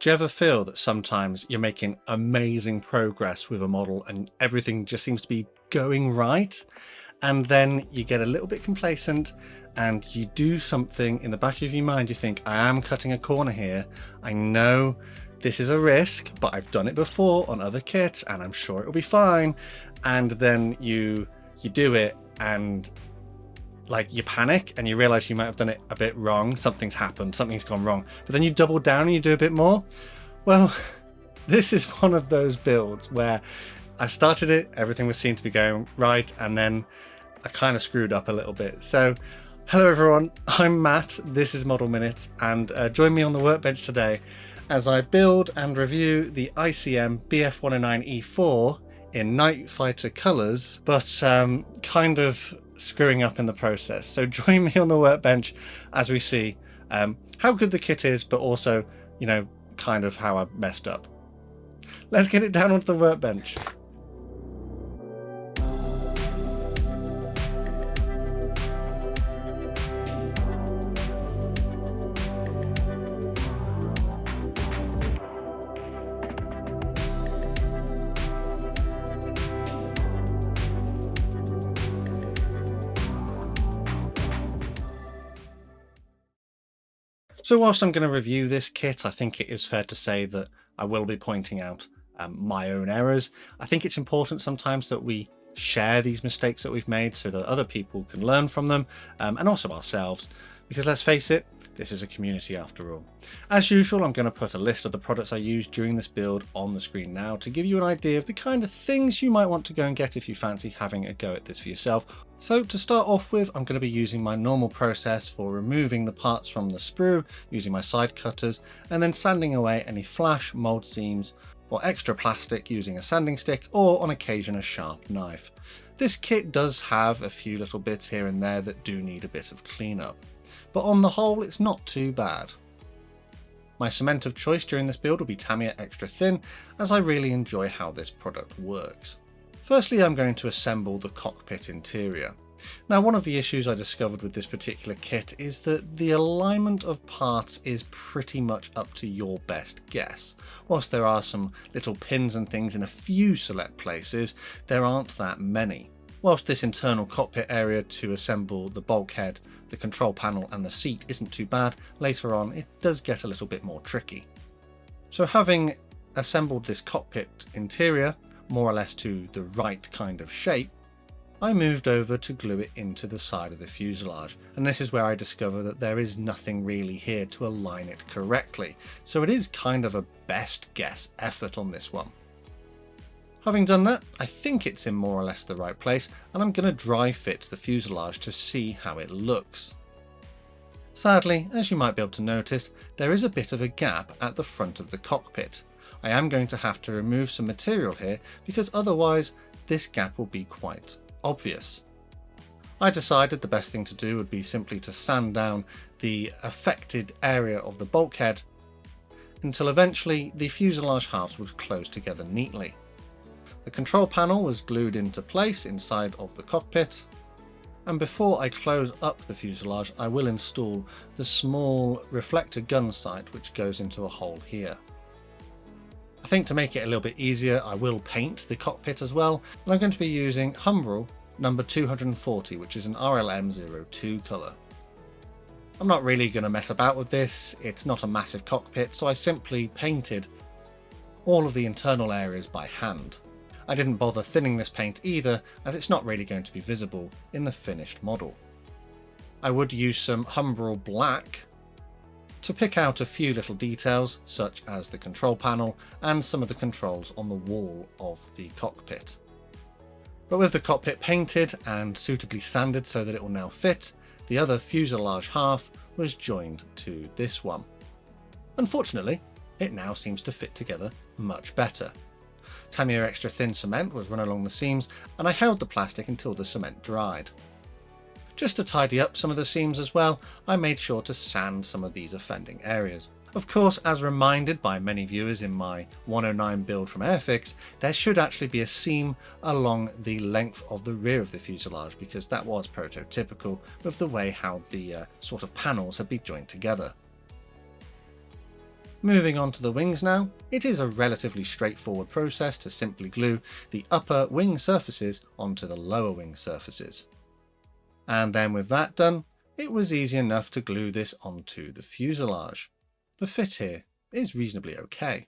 Do you ever feel that sometimes you're making amazing progress with a model and everything just seems to be going right? And then you get a little bit complacent and you do something in the back of your mind. You think, I am cutting a corner here. I know this is a risk, but I've done it before on other kits and I'm sure it'll be fine. And then you do it and like you panic and you realize you might have done it a bit wrong. Something's happened, something's gone wrong, but then you double down and you do a bit more. Well, this is one of those builds where I started it, everything seemed to be going right, and then I kind of screwed up a little bit. So hello everyone, I'm Matt, this is Model Minutes, and join me on the workbench today as I build and review the ICM Bf109E-4 in Night Fighter colours, but kind of screwing up in the process. So join me on the workbench as we see how good the kit is, but also, you know, kind of how I messed up. Let's get it down onto the workbench. So whilst I'm going to review this kit, I think it is fair to say that I will be pointing out my own errors. I think it's important sometimes that we share these mistakes that we've made so that other people can learn from them, and also ourselves, because let's face it, this is a community after all. As usual, I'm going to put a list of the products I used during this build on the screen now to give you an idea of the kind of things you might want to go and get if you fancy having a go at this for yourself. So to start off with, I'm going to be using my normal process for removing the parts from the sprue, using my side cutters, and then sanding away any flash, mold seams, or extra plastic using a sanding stick, or on occasion a sharp knife. This kit does have a few little bits here and there that do need a bit of cleanup, but on the whole it's not too bad. My cement of choice during this build will be Tamiya Extra Thin, as I really enjoy how this product works. Firstly, I'm going to assemble the cockpit interior. Now, one of the issues I discovered with this particular kit is that the alignment of parts is pretty much up to your best guess. Whilst there are some little pins and things in a few select places, there aren't that many. Whilst this internal cockpit area to assemble the bulkhead, the control panel and the seat isn't too bad, later on it does get a little bit more tricky. So having assembled this cockpit interior, more or less to the right kind of shape, I moved over to glue it into the side of the fuselage, and this is where I discover that there is nothing really here to align it correctly, so it is kind of a best guess effort on this one. Having done that, I think it's in more or less the right place, and I'm going to dry fit the fuselage to see how it looks. Sadly, as you might be able to notice, there is a bit of a gap at the front of the cockpit. I am going to have to remove some material here because otherwise this gap will be quite obvious. I decided the best thing to do would be simply to sand down the affected area of the bulkhead until eventually the fuselage halves would close together neatly. The control panel was glued into place inside of the cockpit, and before I close up the fuselage I will install the small reflector gun sight which goes into a hole here. I think to make it a little bit easier I will paint the cockpit as well, and I'm going to be using Humbrol number 240, which is an RLM02 colour. I'm not really going to mess about with this, it's not a massive cockpit, so I simply painted all of the internal areas by hand. I didn't bother thinning this paint either, as it's not really going to be visible in the finished model. I would use some Humbrol black to pick out a few little details, such as the control panel and some of the controls on the wall of the cockpit. But with the cockpit painted and suitably sanded so that it will now fit, the other fuselage half was joined to this one. Unfortunately, it now seems to fit together much better. Tamiya Extra Thin cement was run along the seams, and I held the plastic until the cement dried. Just to tidy up some of the seams as well, I made sure to sand some of these offending areas. Of course, as reminded by many viewers in my 109 build from Airfix, there should actually be a seam along the length of the rear of the fuselage, because that was prototypical with the way how the sort of panels had been joined together. Moving on to the wings now, it is a relatively straightforward process to simply glue the upper wing surfaces onto the lower wing surfaces. And then with that done, it was easy enough to glue this onto the fuselage. The fit here is reasonably okay.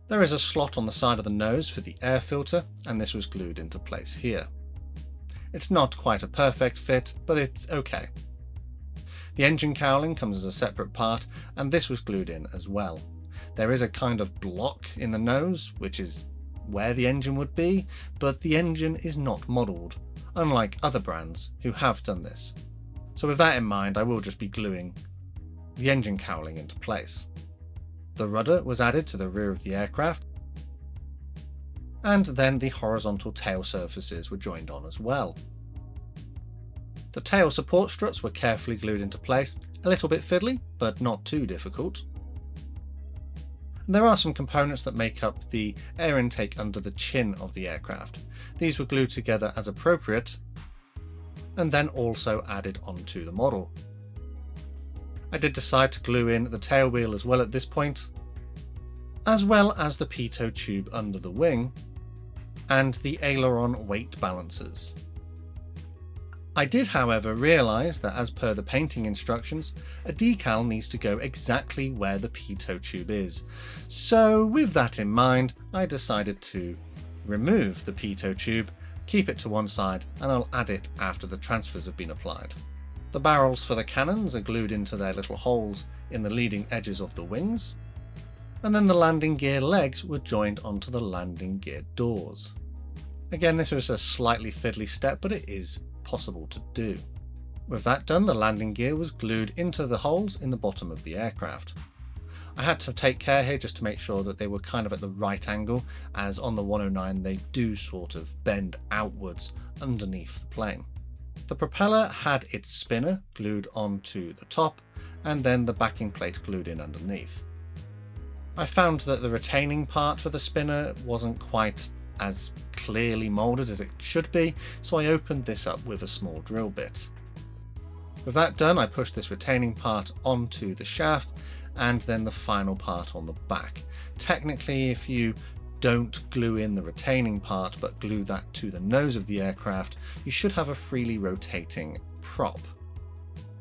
There is a slot on the side of the nose for the air filter, and this was glued into place here. It's not quite a perfect fit, but it's okay. The engine cowling comes as a separate part, and this was glued in as well. There is a kind of block in the nose, which is where the engine would be, but the engine is not modelled, unlike other brands who have done this. So with that in mind, I will just be gluing the engine cowling into place. The rudder was added to the rear of the aircraft, and then the horizontal tail surfaces were joined on as well. The tail support struts were carefully glued into place, a little bit fiddly, but not too difficult. There are some components that make up the air intake under the chin of the aircraft. These were glued together as appropriate, and then also added onto the model. I did decide to glue in the tail wheel as well at this point, as well as the pitot tube under the wing, and the aileron weight balancers. I did, however, realise that as per the painting instructions, a decal needs to go exactly where the pitot tube is. So with that in mind, I decided to remove the pitot tube, keep it to one side, and I'll add it after the transfers have been applied. The barrels for the cannons are glued into their little holes in the leading edges of the wings, and then the landing gear legs were joined onto the landing gear doors. Again, this was a slightly fiddly step, but it is possible to do. With that done, the landing gear was glued into the holes in the bottom of the aircraft. I had to take care here just to make sure that they were kind of at the right angle, as on the 109 they do sort of bend outwards underneath the plane. The propeller had its spinner glued onto the top, and then the backing plate glued in underneath. I found that the retaining part for the spinner wasn't quite as clearly moulded as it should be, so I opened this up with a small drill bit. With that done, I pushed this retaining part onto the shaft, and then the final part on the back. Technically, if you don't glue in the retaining part but glue that to the nose of the aircraft, you should have a freely rotating prop.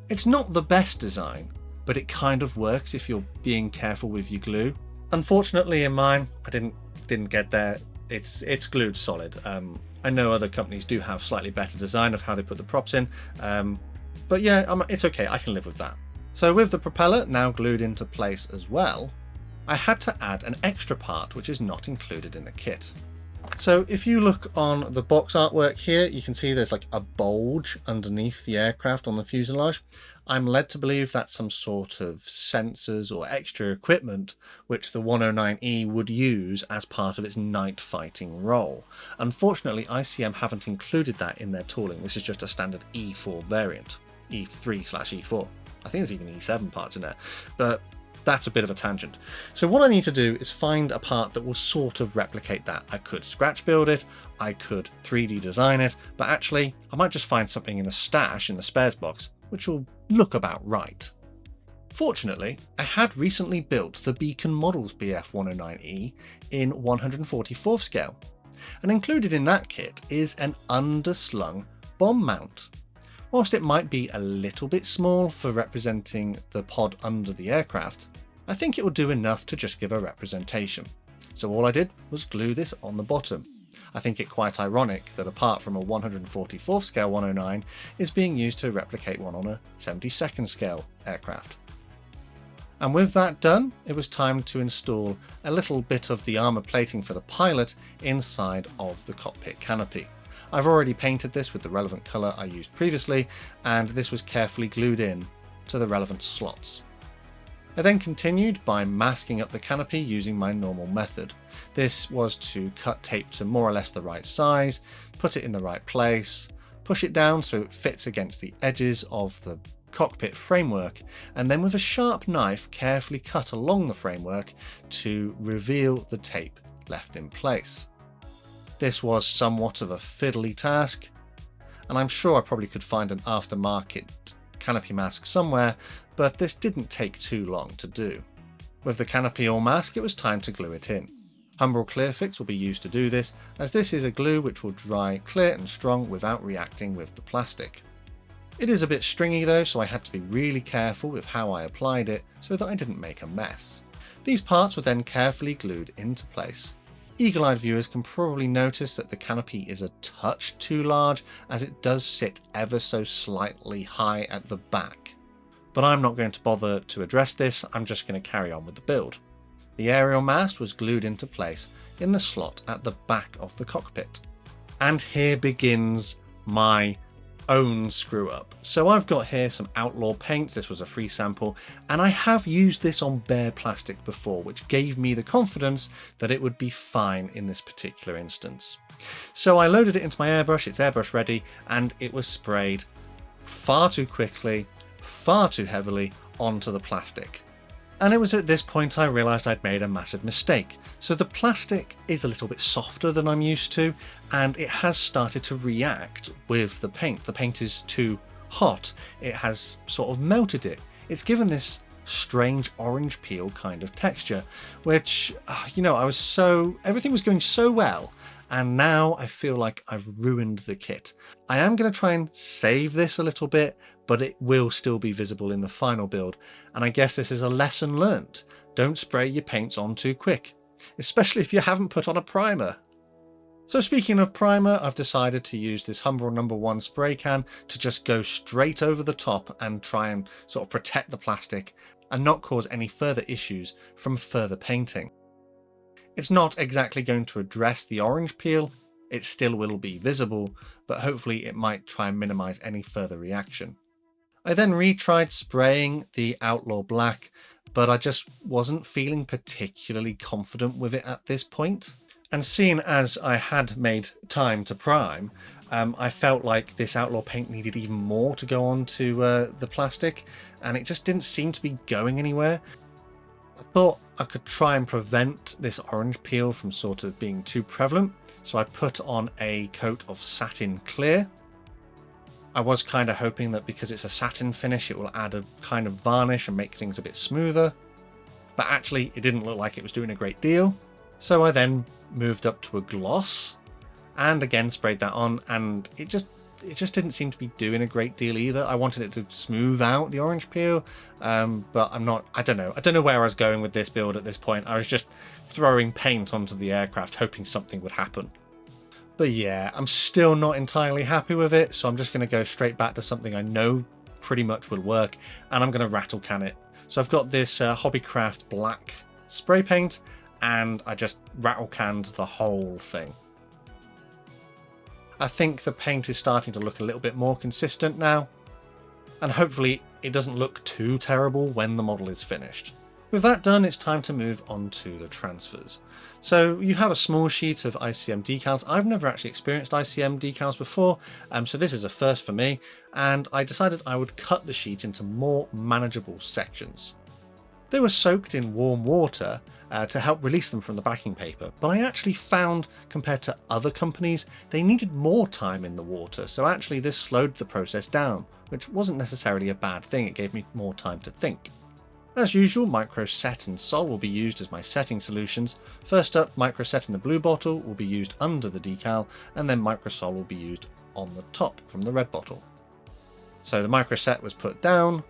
It's not the best design, but it kind of works if you're being careful with your glue. Unfortunately in mine, I didn't get there. It's glued solid. I know other companies do have slightly better design of how they put the props in, but yeah, it's okay, I can live with that. So with the propeller now glued into place as well, I had to add an extra part which is not included in the kit. So if you look on the box artwork here, you can see there's like a bulge underneath the aircraft on the fuselage. I'm led to believe that's some sort of sensors or extra equipment which the 109E would use as part of its night fighting role. Unfortunately, ICM haven't included that in their tooling. This is just a standard E4 variant, E3/E4. I think there's even E7 parts in there, but that's a bit of a tangent. So what I need to do is find a part that will sort of replicate that. I could scratch build it, I could 3D design it, but actually I might just find something in the stash in the spares box which will look about right. Fortunately, I had recently built the Beacon Models Bf109E in 144th scale, and included in that kit is an underslung bomb mount. Whilst it might be a little bit small for representing the pod under the aircraft, I think it will do enough to just give a representation. So all I did was glue this on the bottom. I think it quite ironic that apart from a 144th scale 109 is being used to replicate one on a 72nd scale aircraft. And with that done, it was time to install a little bit of the armour plating for the pilot inside of the cockpit canopy. I've already painted this with the relevant colour I used previously, and this was carefully glued in to the relevant slots. I then continued by masking up the canopy using my normal method. This was to cut tape to more or less the right size, put it in the right place, push it down so it fits against the edges of the cockpit framework, and then with a sharp knife carefully cut along the framework to reveal the tape left in place. This was somewhat of a fiddly task, and I'm sure I probably could find an aftermarket canopy mask somewhere, but this didn't take too long to do. With the Canopy all mask, it was time to glue it in. Humbrol Clear Fix will be used to do this, as this is a glue which will dry clear and strong without reacting with the plastic. It is a bit stringy though, so I had to be really careful with how I applied it so that I didn't make a mess. These parts were then carefully glued into place. Eagle-eyed viewers can probably notice that the canopy is a touch too large, as it does sit ever so slightly high at the back. But I'm not going to bother to address this, I'm just going to carry on with the build. The aerial mast was glued into place in the slot at the back of the cockpit. And here begins my own screw up. So I've got here some Outlaw paints, this was a free sample, and I have used this on bare plastic before, which gave me the confidence that it would be fine in this particular instance. So I loaded it into my airbrush, it's airbrush ready, and it was sprayed far too quickly, far too heavily onto the plastic. And it was at this point I realised I'd made a massive mistake. So the plastic is a little bit softer than I'm used to, and it has started to react with the paint. The paint is too hot. It has sort of melted it. It's given this strange orange peel kind of texture, which, everything was going so well, and now I feel like I've ruined the kit. I am going to try and save this a little bit, but it will still be visible in the final build, and I guess this is a lesson learnt. Don't spray your paints on too quick, especially if you haven't put on a primer. So speaking of primer, I've decided to use this Humbrol No. 1 spray can to just go straight over the top and try and sort of protect the plastic and not cause any further issues from further painting. It's not exactly going to address the orange peel, it still will be visible, but hopefully it might try and minimise any further reaction. I then retried spraying the Outlaw Black, but I just wasn't feeling particularly confident with it at this point. And seeing as I had made time to prime, I felt like this Outlaw paint needed even more to go onto the plastic, and it just didn't seem to be going anywhere. I thought I could try and prevent this orange peel from sort of being too prevalent, so I put on a coat of satin clear. I was kind of hoping that because it's a satin finish it will add a kind of varnish and make things a bit smoother, but actually it didn't look like it was doing a great deal. So I then moved up to a gloss and again sprayed that on, and it just didn't seem to be doing a great deal either. I wanted it to smooth out the orange peel, but I don't know where I was going with this build at this point. I was just throwing paint onto the aircraft hoping something would happen. But yeah, I'm still not entirely happy with it, so I'm just going to go straight back to something I know pretty much will work, and I'm going to rattle can it. So I've got this Hobbycraft black spray paint, and I just rattle canned the whole thing. I think the paint is starting to look a little bit more consistent now, and hopefully it doesn't look too terrible when the model is finished. With that done, it's time to move on to the transfers. So you have a small sheet of ICM decals. I've never actually experienced ICM decals before, so this is a first for me, and I decided I would cut the sheet into more manageable sections. They were soaked in warm water to help release them from the backing paper, but I actually found, compared to other companies, they needed more time in the water, so actually this slowed the process down, which wasn't necessarily a bad thing. It gave me more time to think. As usual, Microset and Sol will be used as my setting solutions. First up, Microset in the blue bottle will be used under the decal, and then Microsol will be used on the top from the red bottle. So the Microset was put down,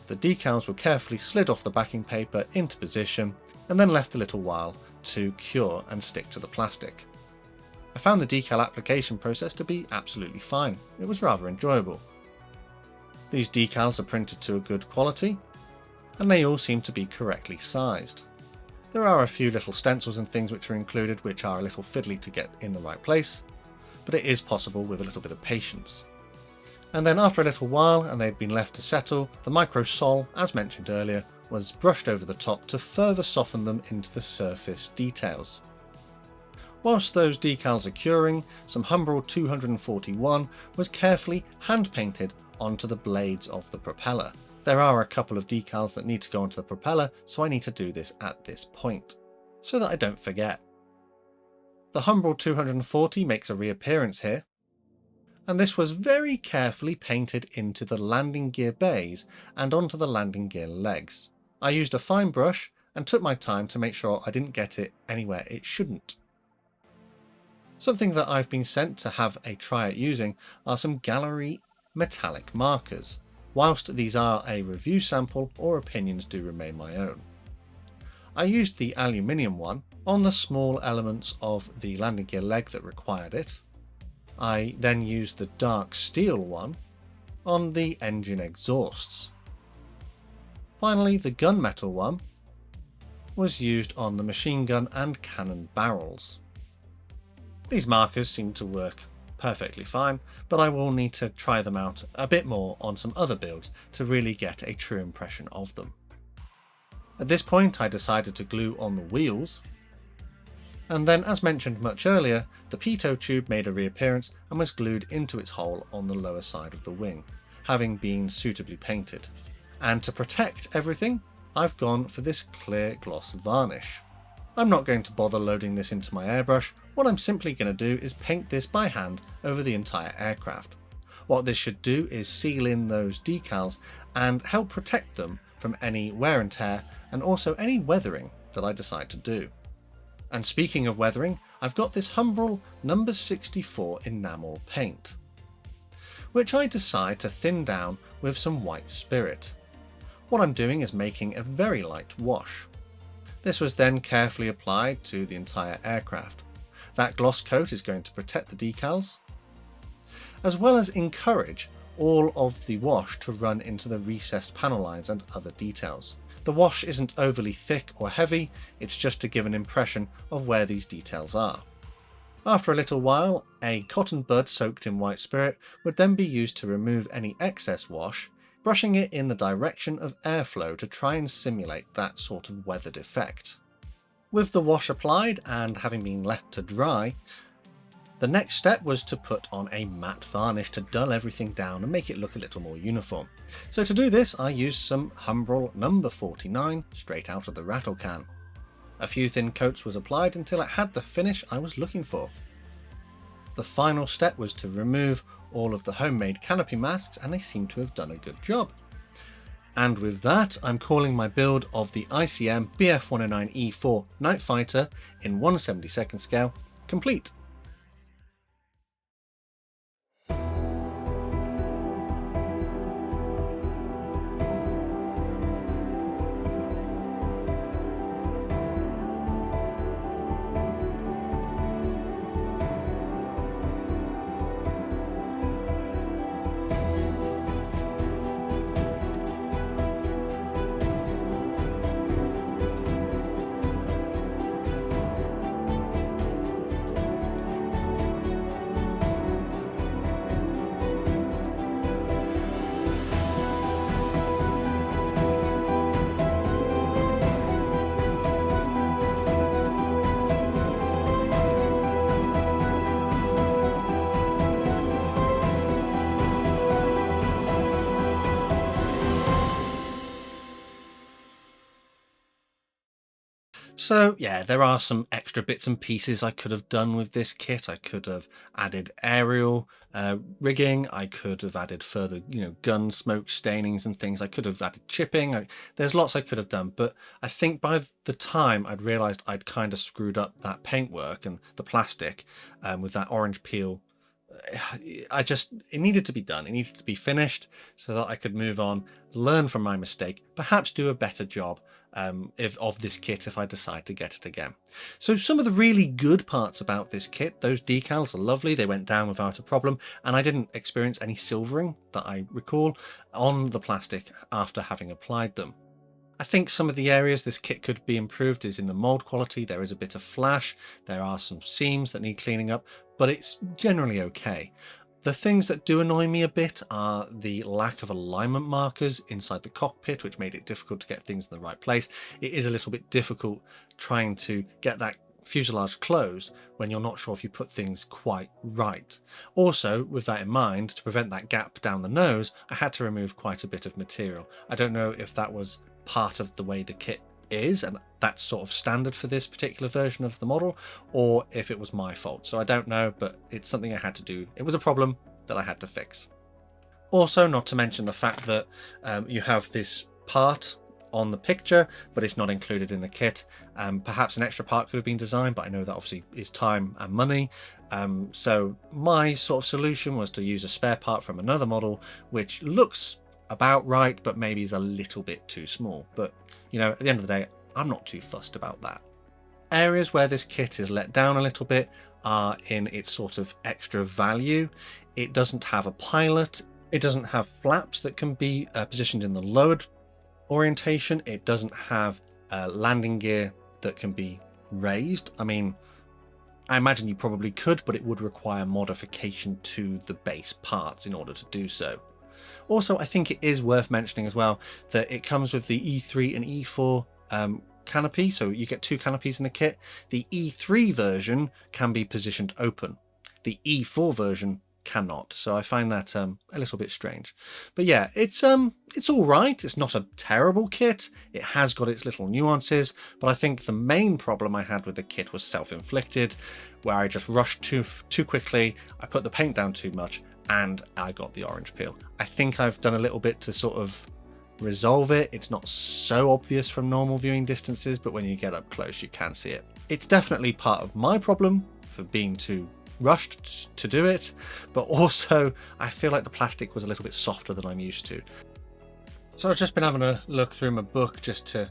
the decals were carefully slid off the backing paper into position, and then left a little while to cure and stick to the plastic. I found the decal application process to be absolutely fine. It was rather enjoyable. These decals are printed to a good quality, and they all seem to be correctly sized. There are a few little stencils and things which are included which are a little fiddly to get in the right place, but it is possible with a little bit of patience. And then after a little while, and they'd been left to settle, the Microsol, as mentioned earlier, was brushed over the top to further soften them into the surface details. Whilst those decals are curing, some Humbrol 241 was carefully hand painted onto the blades of the propeller. There are a couple of decals that need to go onto the propeller, so I need to do this at this point, so that I don't forget. The Humbrol 240 makes a reappearance here, and this was very carefully painted into the landing gear bays and onto the landing gear legs. I used a fine brush and took my time to make sure I didn't get it anywhere it shouldn't. Something that I've been sent to have a try at using are some gallery metallic markers. Whilst these are a review sample, all opinions do remain my own. I used the aluminium one on the small elements of the landing gear leg that required it. I then used the dark steel one on the engine exhausts. Finally, the gunmetal one was used on the machine gun and cannon barrels. These markers seem to work perfectly fine, but I will need to try them out a bit more on some other builds to really get a true impression of them. At this point I decided to glue on the wheels, and then, as mentioned much earlier, the pitot tube made a reappearance and was glued into its hole on the lower side of the wing, having been suitably painted. And to protect everything, I've gone for this clear gloss varnish. I'm not going to bother loading this into my airbrush. What I'm simply going to do is paint this by hand over the entire aircraft. What this should do is seal in those decals and help protect them from any wear and tear, and also any weathering that I decide to do. And speaking of weathering, I've got this Humbrol number 64 enamel paint, which I decide to thin down with some white spirit. What I'm doing is making a very light wash. This was then carefully applied to the entire aircraft. That gloss coat is going to protect the decals, as well as encourage all of the wash to run into the recessed panel lines and other details. The wash isn't overly thick or heavy, it's just to give an impression of where these details are. After a little while, a cotton bud soaked in white spirit would then be used to remove any excess wash, brushing it in the direction of airflow to try and simulate that sort of weathered effect. With the wash applied and having been left to dry, the next step was to put on a matte varnish to dull everything down and make it look a little more uniform. So to do this, I used some Humbrol number 49 straight out of the rattle can. A few thin coats was applied until it had the finish I was looking for. The final step was to remove all of the homemade canopy masks, and they seem to have done a good job. And with that, I'm calling my build of the ICM Bf109E-4 Night Fighter in 1/72 scale complete. So yeah, there are some extra bits and pieces I could have done with this kit. I could have added aerial rigging. I could have added further, gun smoke stainings and things. I could have added chipping. There's lots I could have done, but I think by the time I'd realised I'd kind of screwed up that paintwork and the plastic with that orange peel. It needed to be done. It needed to be finished so that I could move on, learn from my mistake, perhaps do a better job of this kit if I decide to get it again. So some of the really good parts about this kit, those decals are lovely. They went down without a problem, and I didn't experience any silvering that I recall on the plastic after having applied them. I think some of the areas this kit could be improved is in the mold quality. There is a bit of flash, there are some seams that need cleaning up, but it's generally okay. The things that do annoy me a bit are the lack of alignment markers inside the cockpit, which made it difficult to get things in the right place. It is a little bit difficult trying to get that fuselage closed when you're not sure if you put things quite right. Also, with that in mind, to prevent that gap down the nose, I had to remove quite a bit of material. I don't know if that was part of the way the kit is, and that's sort of standard for this particular version of the model, or if it was my fault. So I don't know, but it's something I had to do. It was a problem that I had to fix. Also, not to mention the fact that you have this part on the picture, but it's not included in the kit. Perhaps an extra part could have been designed, but I know that obviously is time and money. So my sort of solution was to use a spare part from another model, which looks about right, but maybe is a little bit too small. But, you know, at the end of the day, I'm not too fussed about that. Areas where this kit is let down a little bit are in its sort of extra value. It doesn't have a pilot. It doesn't have flaps that can be positioned in the lowered orientation. It doesn't have landing gear that can be raised. I mean, I imagine you probably could, but it would require modification to the base parts in order to do so. Also, I think it is worth mentioning as well that it comes with the E3 and E4 canopy, so you get 2 canopies in the kit. The E3 version can be positioned open. The E4 version cannot, so I find that a little bit strange. But yeah, it's all right. It's not a terrible kit. It has got its little nuances, but I think the main problem I had with the kit was self-inflicted, where I just rushed too quickly. I put the paint down too much, and I got the orange peel. I think I've done a little bit to sort of resolve it. It's not so obvious from normal viewing distances, but when you get up close, you can see it. It's definitely part of my problem for being too rushed to do it, but also I feel like the plastic was a little bit softer than I'm used to. So I've just been having a look through my book just to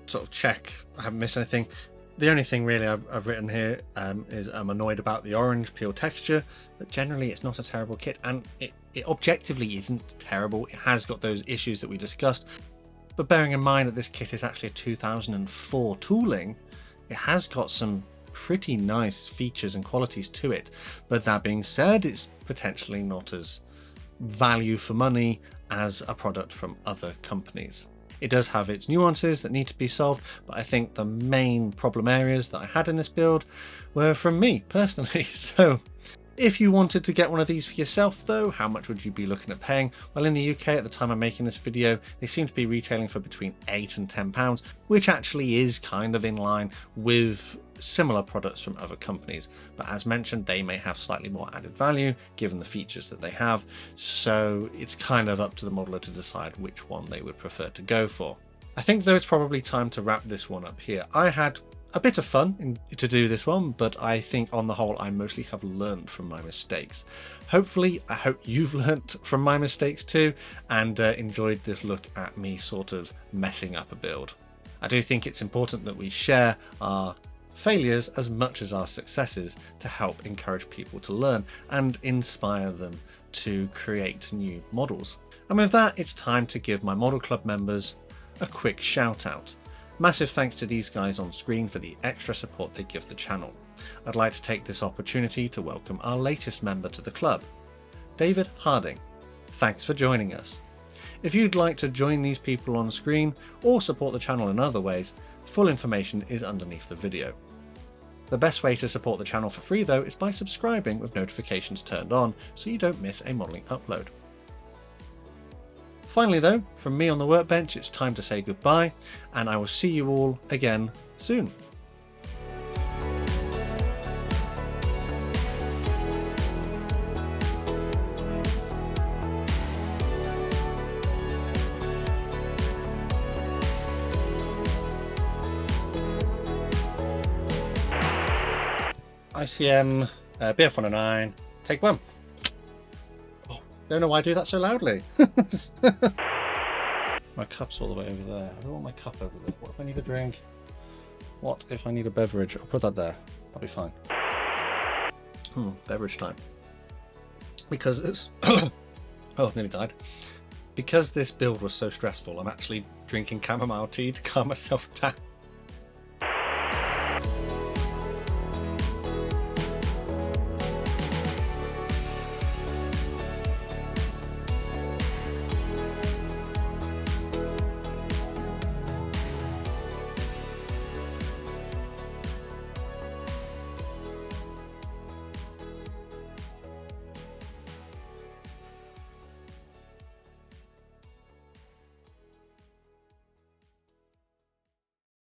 sort of check I haven't missed anything. The only thing really I've written here is I'm annoyed about the orange peel texture, but generally it's not a terrible kit, and it objectively isn't terrible. It has got those issues that we discussed, but bearing in mind that this kit is actually a 2004 tooling, it has got some pretty nice features and qualities to it. But that being said, it's potentially not as value for money as a product from other companies. It does have its nuances that need to be solved, but I think the main problem areas that I had in this build were from me personally. So if you wanted to get one of these for yourself though, how much would you be looking at paying? Well, in the UK at the time I'm making this video, they seem to be retailing for between £8 and £10, which actually is kind of in line with similar products from other companies, but as mentioned, they may have slightly more added value given the features that they have, so it's kind of up to the modeler to decide which one they would prefer to go for. I think though it's probably time to wrap this one up here. I had a bit of fun to do this one, but I think on the whole I mostly have learned from my mistakes. Hopefully, I hope you've learnt from my mistakes too and enjoyed this look at me sort of messing up a build. I do think it's important that we share our failures as much as our successes to help encourage people to learn and inspire them to create new models. And with that, it's time to give my Model Club members a quick shout out. Massive thanks to these guys on screen for the extra support they give the channel. I'd like to take this opportunity to welcome our latest member to the club, David Harding. Thanks for joining us. If you'd like to join these people on screen or support the channel in other ways, full information is underneath the video. The best way to support the channel for free though is by subscribing with notifications turned on so you don't miss a modelling upload. Finally though, from me on the workbench, it's time to say goodbye, and I will see you all again soon. ICM Bf109, take 1. Oh, don't know why I do that so loudly. My cup's all the way over there. I don't want my cup over there. What if I need a drink? What if I need a beverage? I'll put that there. I'll be fine. Beverage time. Because it's... oh, nearly died. Because this build was so stressful, I'm actually drinking chamomile tea to calm myself down.